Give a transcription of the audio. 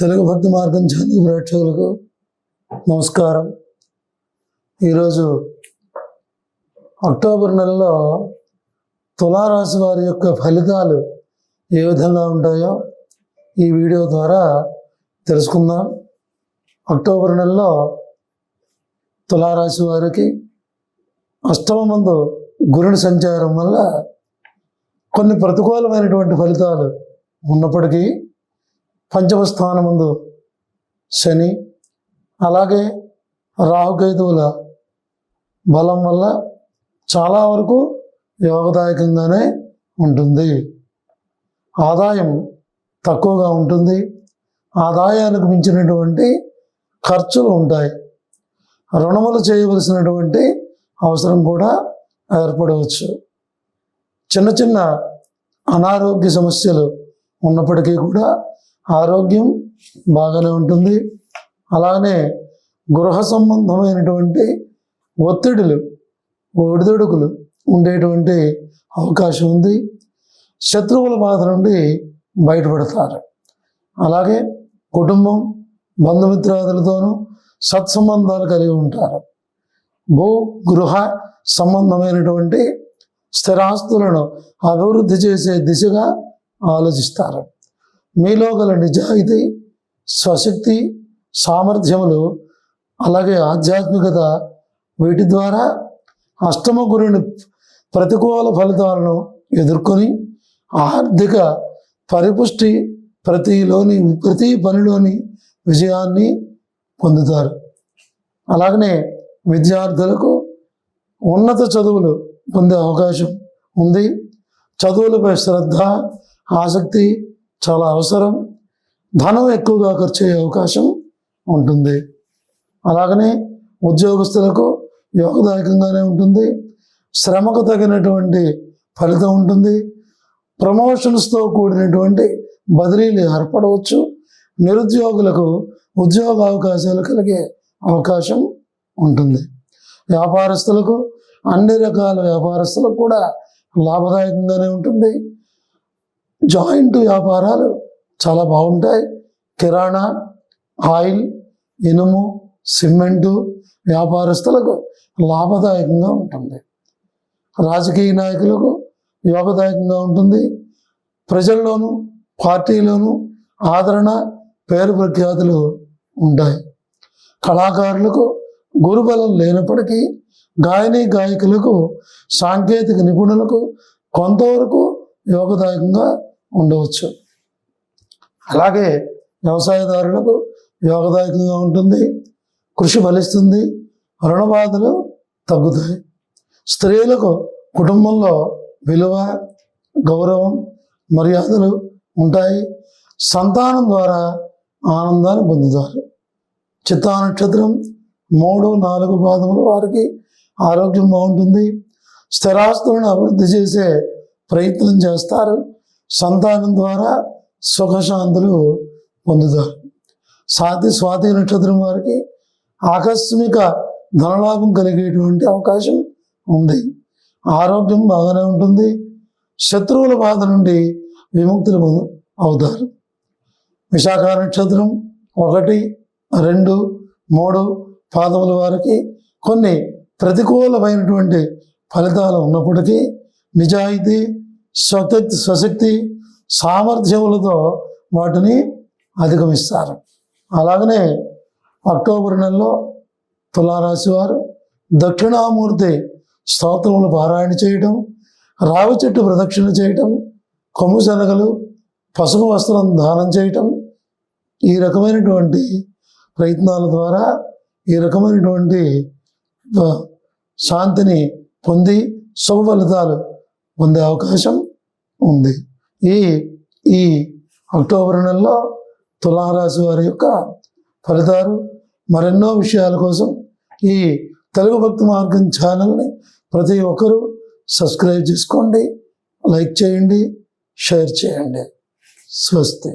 తెలుగు భక్తి మార్గం ఛానల్ ప్రేక్షకులకు నమస్కారం. ఈరోజు అక్టోబర్ నెలలో తులారాశి వారి యొక్క ఫలితాలు ఏ విధంగా ఉంటాయో ఈ వీడియో ద్వారా తెలుసుకుందాం. అక్టోబర్ నెలలో తులారాశి వారికి అష్టమ మందు గురుని సంచారం వల్ల కొన్ని ప్రతికూలమైనటువంటి ఫలితాలు ఉన్నప్పటికీ పంచమ స్థానం ముందు శని, అలాగే రాహుకేతువుల బలం వల్ల చాలా వరకు యోగదాయకంగానే ఉంటుంది. ఆదాయం తక్కువగా ఉంటుంది. ఆదాయానికి మించినటువంటి ఖర్చులు ఉంటాయి. రుణములు చేయవలసినటువంటి అవసరం కూడా ఏర్పడవచ్చు. చిన్న చిన్న అనారోగ్య సమస్యలు ఉన్నప్పటికీ కూడా ఆరోగ్యం బాగానే ఉంటుంది. అలానే గృహ సంబంధమైనటువంటి ఒత్తిడులు, ఒడిదుడుకులు ఉండేటువంటి అవకాశం ఉంది. శత్రువుల బాధ నుండి బయటపడతారు. అలాగే కుటుంబం, బంధుమిత్రాదులతోనూ సత్సంబంధాలు కలిగి ఉంటారు. భూ గృహ సంబంధమైనటువంటి స్థిరాస్తులను అభివృద్ధి చేసే దిశగా ఆలోచిస్తారు. మీలో గల నిజాయితీ, స్వశక్తి, సామర్థ్యములు, అలాగే ఆధ్యాత్మికత, వీటి ద్వారా అష్టమ గురుని ప్రతికూల ఫలితాలను ఎదుర్కొని ఆర్థిక పరిపుష్టి, ప్రతి పనిలోని విజయాన్ని పొందుతారు. అలాగనే విద్యార్థులకు ఉన్నత చదువులు పొందే అవకాశం ఉంది. చదువులపై శ్రద్ధ, ఆసక్తి చాలా అవసరం. ధనం ఎక్కువగా ఖర్చు అయ్యే అవకాశం ఉంటుంది. అలాగనే ఉద్యోగస్తులకు యోగదాయకంగానే ఉంటుంది. శ్రమకు తగినటువంటి ఫలితం ఉంటుంది. ప్రమోషన్స్తో కూడినటువంటి బదిలీలు ఏర్పడవచ్చు. నిరుద్యోగులకు ఉద్యోగ అవకాశాలు కలిగే అవకాశం ఉంటుంది. వ్యాపారస్తులకు, అన్ని రకాల వ్యాపారస్తులకు కూడా లాభదాయకంగానే ఉంటుంది. జాయింట్ వ్యాపారాలు చాలా బాగుంటాయి. కిరాణా, ఆయిల్, ఇనుము, సిమెంటు వ్యాపారస్తులకు లాభదాయకంగా ఉంటుంది. రాజకీయ నాయకులకు యోగదాయకంగా ఉంటుంది. ప్రజల్లోనూ పార్టీలోనూ ఆదరణ, పేరు ప్రఖ్యాతులు ఉంటాయి. కళాకారులకు గురుబలం లేనప్పటికీ గాయని గాయకులకు, సాంకేతిక నిపుణులకు కొంతవరకు యోగదాయకంగా ఉండవచ్చు. అలాగే వ్యవసాయదారులకు యోగదాయకంగా ఉంటుంది. కృషి ఫలిస్తుంది. రుణ బాధలు తగ్గుతాయి. స్త్రీలకు కుటుంబంలో విలువ, గౌరవం, మర్యాదలు ఉంటాయి. సంతానం ద్వారా ఆనందాన్ని పొందుతారు. చిత్తా నక్షత్రం 3, 4 పాదముల వారికి ఆరోగ్యం బాగుంటుంది. స్థిరాస్తులను అభివృద్ధి చేసే ప్రయత్నం చేస్తారు. సంతానం ద్వారా సుఖశాంతులు పొందుతారు. స్వాతి నక్షత్రం వారికి ఆకస్మిక ధనలాభం కలిగేటువంటి అవకాశం ఉంది. ఆరోగ్యం బాగానే ఉంటుంది. శత్రువుల బాధ నుండి విముక్తులు అవుతారు. విశాఖ నక్షత్రం 1, 2, 3 పాదముల వారికి కొన్ని ప్రతికూలమైనటువంటి ఫలితాలు ఉన్నప్పటికీ నిజాయితీ, స్వశక్తి, సామర్థ్యములతో వాటిని అధిగమిస్తారు. అలాగనే అక్టోబర్ నెలలో తులారాశి వారు దక్షిణామూర్తి స్తోత్రములు పారాయణ చేయటం, రావి చెట్టు ప్రదక్షిణ చేయటం, కొమ్ము శనగలు, పసుపు వస్త్రం దానం చేయటం, ఈ రకమైనటువంటి ప్రయత్నాల ద్వారా ఈ రకమైనటువంటి శాంతిని పొంది శుభ ఫలితాలు పొందే అవకాశం ఉంది. ఈ అక్టోబర్ నెలలో తులారాశి వారి యొక్క ఫలితాలు మరెన్నో విషయాల కోసం ఈ తెలుగు భక్తి మార్గం ఛానల్ని ప్రతి ఒక్కరూ సబ్స్క్రైబ్ చేసుకోండి, లైక్ చేయండి, షేర్ చేయండి. స్వస్తి.